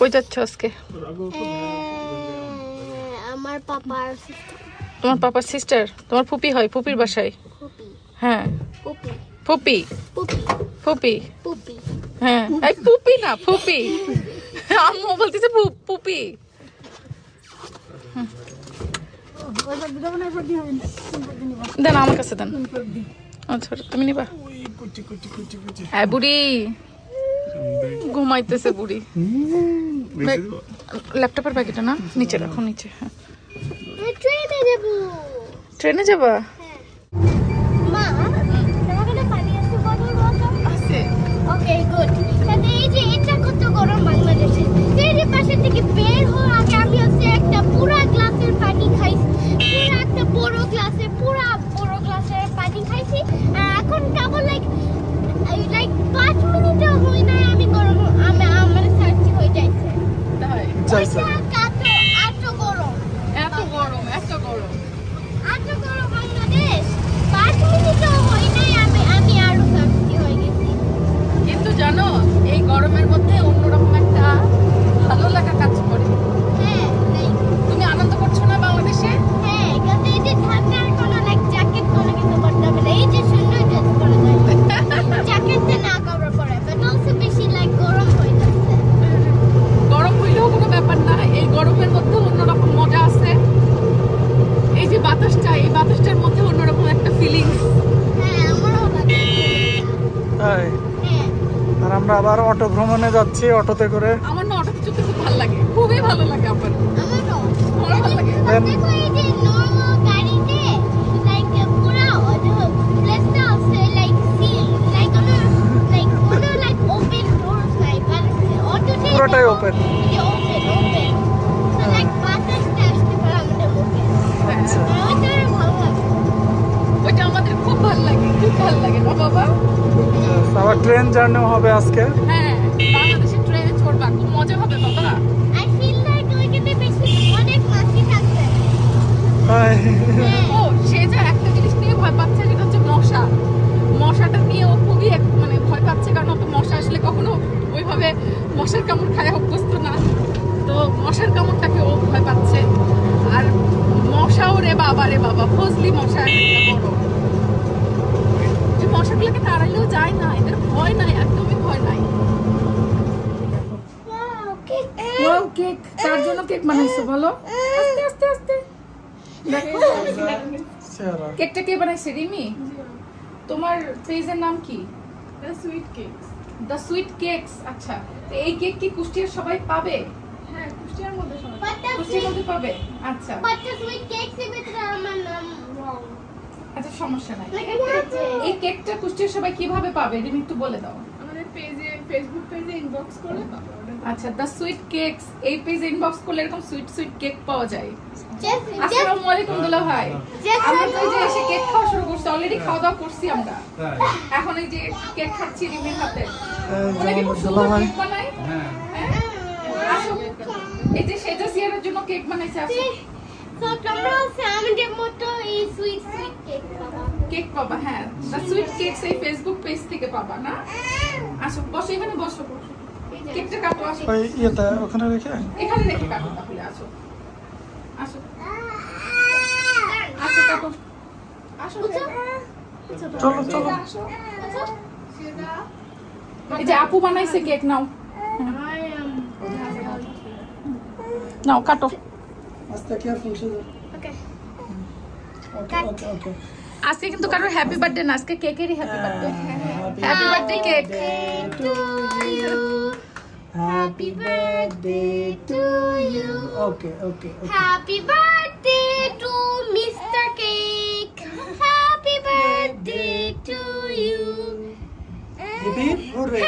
কই যাচ্ছ আজকে? আমার পাপার তোমার পাপার সিস্টার, তোমার ফুপি হয়, ফুপির বাসায়। হ্যাঁ ফুপি ফুপি পুপি হ্যাঁ, এই পুপি না ফুপি, আম্মু বলতেছে পুপি। দেন আমার কাছে দেন। আচ্ছা তুমি নিবা? হ্যাঁ বুড়ি ঘুমাইতেছে বুড়ি। ল্যাপটপের প্যাকেটটা না নিচে রাখো, নিচে। হ্যাঁ ট্রেনে যাবা? মা তোমার পানি আছে বোতল আছে। Okay good. তাহলে এই যে এটা কত গরম বাংলাদেশে, এই যে পাশে থেকে বের হওয়ার আগে আমি হচ্ছে একটা পুরো গ্লাসের পানি খাইছি, পুরো একটা বড় গ্লাসের পানি খাইছি। আর এখন কেবল লাইক 5 মিনিটও হয় না আমি গরম আমার সার্চি হয়ে যাচ্ছে। তাই এত গরম বাংলাদেশ, 5 মিনিটও হয় নাই আমি আরো সার্চি হয়ে গেছি। কিন্তু জানো এই গরমের মধ্যে অন্যরকম একটা ভালো লাগা কাজ করে। হ্যাঁ তুমি আনন্দ করছো না বাংলাদেশে? হ্যাঁ, কিন্তু এই যে ঠান্ডার কোনো জ্যাকেট কোনো কিছু করতে হবে না, এই যে সুন্দর ড্রেস পরা যায় জ্যাকেটটা না কভার করে, বাট অলসো বেশি গরম হয়ে যাচ্ছে। গরম হইলেও কোনো ব্যাপার না, এই গরমের মধ্যে অন্যরকম মজা আছে। এই যে বাতাসটা, এই বাতাসটার মধ্যে অন্যরকম একটা ফিলিংস। হ্যাঁ আমারও লাগে। তাই আর আমরা আবার অটো ভ্রমণে যাচ্ছি, অটোতে করে। আমার না অটো চড়তে খুব ভালো লাগে, খুবই ভালো লাগে আমার। আমারও ভালো লাগে। দেখো এই যে নরমাল গাড়িতে পুরো প্লেসটা আছে সিল কোনো ওপেন ডোরস নাই, বাট অটোতে পুরোটাই ওপেন। ওপেন সো বাতাসটা আসতে পারে আমাদের মুখে। আচ্ছা ওইটা ভালো লাগে। ওইটা আমাদের খুব ভালো লাগে, খুব ভালো লাগে না বাবা? আবার ট্রেন জার্নিও হবে আজকে। হ্যাঁ বাংলাদেশে ট্রেনে চড়বা, খুব মজা হবে বাবা। আই ফিল লাইক ওইখানে বেশি অনেক মাছি থাকবে। তাই ও সে যে একটা জিনিস নিয়ে ভয় পাচ্ছে, সেটা হচ্ছে মশা। মশাটা নিয়ে ও খুবই মানে ভয় পাচ্ছে, কারণ ও তো মশা আসলে কখনো ওইভাবে মশার কামড় খায় অভ্যস্ত না, তো মশার কামড়টাকে ও ভয় পাচ্ছে। আর মশাও রে বাবা ফজলি মশা একটা বড়, যে মশাগুলোকে তাড়াইলেও যায় না, এদের ভয় নাই, একদমই ভয় নাই। ওয়াও কেক, তার জন্য কেক বানাইছো বলো? আস্তে আস্তে আস্তে দেখো কেকটা কে বানাইছে? রিমি। তোমার পেজের নাম কি? The sweet cakes. আচ্ছা তো এই কেক কি কুষ্টিয়ার সবাই পাবে? হ্যাঁ কুষ্টিয়ার মধ্যে সবাই কুষ্টিয়ার মধ্যে পাবে। আচ্ছা সুইট কেকস এর ভিতরে আমার নাম রং। আচ্ছা সমস্যা নাই। এই কেকটা কুষ্টিয়ার সবাই কিভাবে পাবে রিমি একটু বলে দাও। আমাদের পেজে, ফেসবুক পেজে ইনবক্স করলে পাবে। আচ্ছা দ্য সুইট কেকস, এই পেজে ইনবক্স করলে এরকম সুইট কেক পাওয়া যায়। আসসালামু আলাইকুম দুলা ভাই। আমরা তো এই যে এসে কেক খাওয়া শুরু করছি, অলরেডি খাওয়া দাওয়া করছি আমরা। এখন এই যে কেক খাচ্ছি রিমির হাতে। ওরা কি খুব সুন্দর কেক বানায়? হ্যাঁ আসো, এই যে সেটা সিয়ারের জন্য কেক বানাইছে। আসো তো তোমরা আমাদের মতো এই সুইট কেক পাবা। হ্যাঁ দ্য সুইট কেকস এই ফেসবুক পেজ থেকে পাবা না? আসো বসো, এখানে বসো। কেকটা কাটো। আসো ওই ইয়েটা ওখানে রেখে এখানে রেখে কাটো তাহলে। আসো আসো আসো কাটো। আসো চলো এই যে আপু বানাইছে কেক, নাও নাও কাটো। আস্তে কেয়ারফুল শুধু। ওকে ওকে আজকে কিন্তু কারোর হ্যাপি বার্থডে না, আজকে কেকেরই happy birthday. Happy birthday cake. Happy birthday to you. Okay happy birthday to mister cake, happy birthday to you. Hip hurray.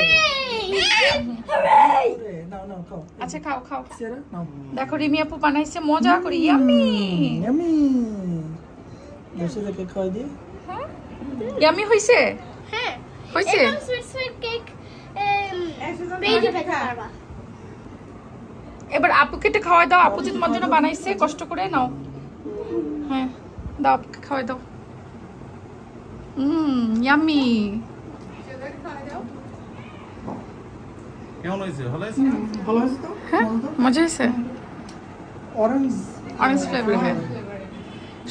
নাও খাও। আচ্ছা খাও। সিয়ারা নাও। দেখো রিমি আপু বানাইছে মজা করে, ইয়াম্মি ইয়ামি। বসে দেখে খাই দি। ইয়াম্মি হইছে? হ্যাঁ হইছে। একদম সুইট কেক পেজে পেতে পারবা। এবার আপুকে এটা খাওয়াই দাও, আপু যে তোমার জন্য বানাইছে কষ্ট করে। নাও হ্যাঁ দাও, আপুকে খাওয়াই দাও। ইয়াম্মি। কেমন হয়েছে? ভালো হয়েছে? ভালো হয়েছে তো? হ্যাঁ মজা হয়েছে। Orange orange flavour. হ্যাঁ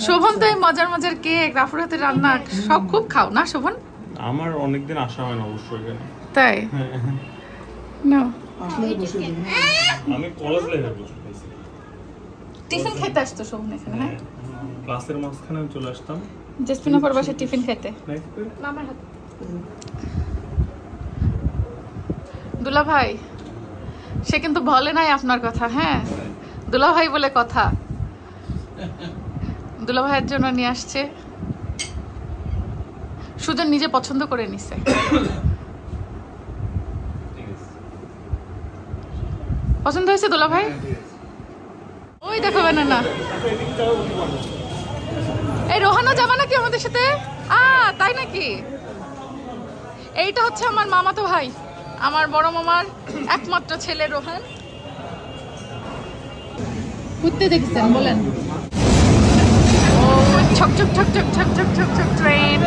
শোভন তো এই মজার মজার কেক, রাফুর হাতের রান্না সব খুব খাও না শোভন? আমার অনেকদিন আসা হয় না অবশ্যই এখানে। তাই না আসলে বসে দিন। আমি কলেজ লাইফে বসে খাইছি। টিফিন খেতে আসতো শোভন এখানে? হ্যাঁ ক্লাসের মাঝখানে আমি চলে আসতাম। জেসমিনাপুর বাসায় টিফিন খেতে। নাইট করে মামার হাত দুলা ভাই সে কিন্তু বলে নাই আপনার কথা। হ্যাঁ দুলা ভাই বলে কথা। দুলা ভাইয়ের জন্য নিয়ে আসছে, সুজন নিজে পছন্দ করে নিছে। ঠিক আছে। পছন্দ হয়েছে দুলা ভাই? ওই দেখাবে না। এই রোহানা যাবা নাকি আমাদের সাথে? তাই নাকি? এইটা হচ্ছে আমার মামাতো ভাই, আমার বড় মামার একমাত্র ছেলে রোহান। ঘুরতে দেখছেন বলেন? ও ছক ছক ছক ছক ছক ছক ছক ছক ট্রেন।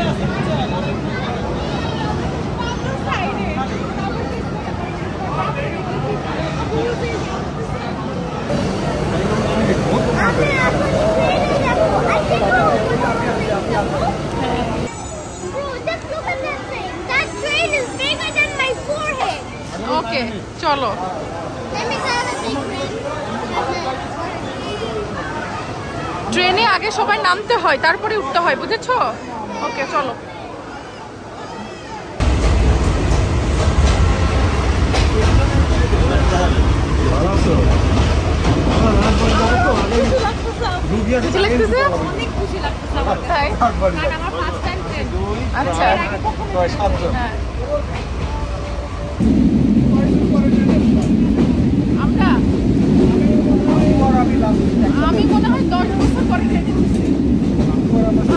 ওকে চলো। ট্রেনে আগে সবাই নামতে হয় তারপরে উঠতে হয়, বুঝেছো? ওকে চলো। খুশি লাগতেছে? তাই? আচ্ছা হ্যাঁ। আমরা আমি মনে হয় 10 বছর পরে ট্রেনে উঠছি।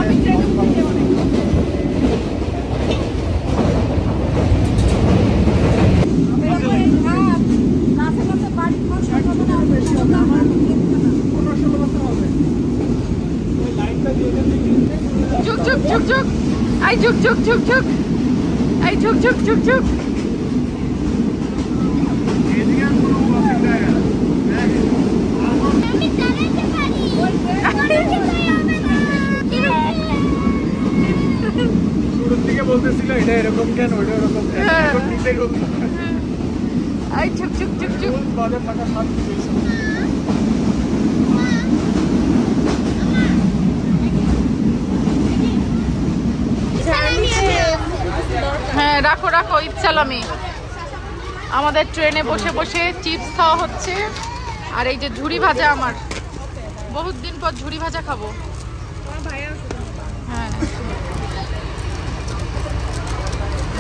আমি ট্রেনে উঠেছি অনেক। ঝুক ঝুক ঝুক ঝুক আই ঝুক ঝুক ঝুক ঝুক আই ঝুক ঝুক ঝুক ঝুক। শুরুর দিকে বলতেছিল এটা এরকম কেন, ওটা এরকম কেন, এখন নিজে করতে আই ঝুক ঝুক ঝুক ঝুক। বাজার টাকা শান্তি পেয়েছে। হ্যাঁ রাখো রাখো ঈদ সালামি। আমাদের ট্রেনে বসে বসে চিপস খাওয়া হচ্ছে, আর এই যে ঝুরি ভাজা, আমার বহুত দিন পর ঝুরি ভাজা খাবো। হ্যাঁ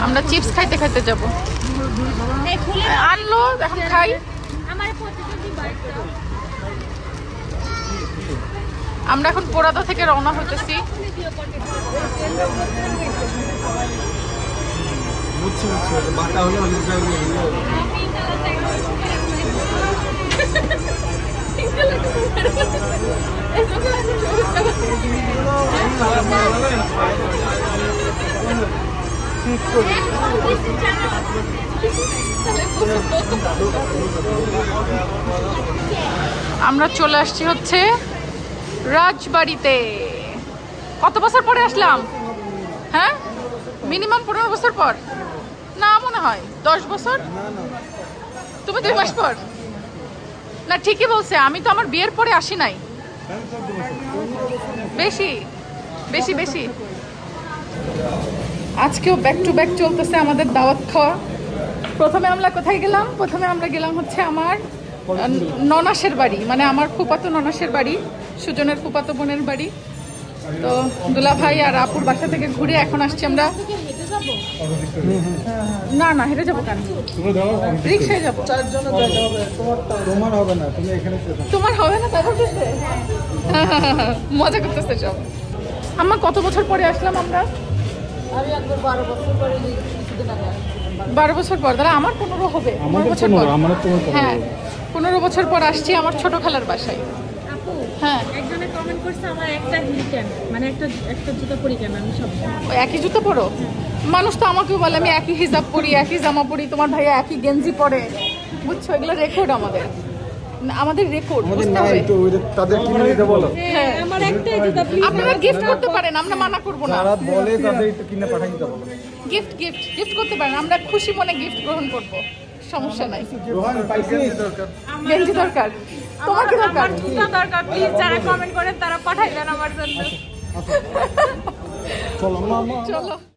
আমরা চিপস খাইতে খাইতে যাবো। আনলো এখন খাই। আমরা এখন পোড়াদা থেকে রওনা হইতেছি। বাটা হলে অনেক আমরা চলে আসছি হচ্ছে রাজবাড়িতে। কত বছর পরে আসলাম? হ্যাঁ মিনিমাম 15 বছর পর না, মনে হয় 10 বছর। তুমি 2 মাস পর না? ঠিকই বলছে, আমি তো আমার বিয়ের পরে আসি নাই। বেশি বেশি বেশি। আজকেও ব্যাক টু ব্যাক চলতেছে আমাদের দাওয়াত খাওয়া। প্রথমে আমরা কোথায় গেলাম? প্রথমে আমরা গেলাম হচ্ছে আমার ননাসের বাড়ি, মানে আমার ফুপাতো ননাসের বাড়ি, সুজনের ফুপাতো বোনের বাড়ি। তো দুলা ভাই আর আপুর বাসা থেকে ঘুরে এখন আসছি আমরা। না না হেঁটে যাবো কেন, রিক্সায় যাবো। তোমার হবে না, তুমি এখানে তোমার হবে না তারপর মজা করতেছে সব। আমরা কত বছর পরে আসলাম আমরা? আমি একবার 12 বছর পরে কিছুদিন আগে 12 বছর পর, তাহলে আমার 15 হবে। 15 বছর পর, হ্যাঁ 15 বছর পর আসছি আমার ছোট খালার বাসায়। হ্যাঁ একজনে কমেন্ট করছে আমার একটা হিল কেন, মানে একটা জুতা পরি কেন আমি সব ওই একই জুতো পরো। মানুষ তো আমাকেও বলে আমি একই হিজাব পরি, একই জামা পরি, তোমার ভাইয়া একই গেঞ্জি পরে, বুঝছো? এগুলো রেকর্ড আমাদের রেকর্ড বুঝতে হবে। তাদের কিনে নিতে বলো। হ্যাঁ আমার একটাই জুতা প্লিজ। আপনারা গিফট করতে পারেন, আমরা মানা করব না। যারা বলে তাদের একটু কিনে পাঠাই দিতে বলো। গিফট গিফট গিফট করতে পারেন, আমরা খুশি মনে গিফট গ্রহণ করব, সমস্যা নাই। রোহান পাইছিস দরকার। গেঞ্জি দরকার, তোমার কি দরকার? আমার জুতা দরকার, প্লিজ যারা কমেন্ট করেন তারা পাঠাই দেন আমার জন্য। চলো মামা। চলো।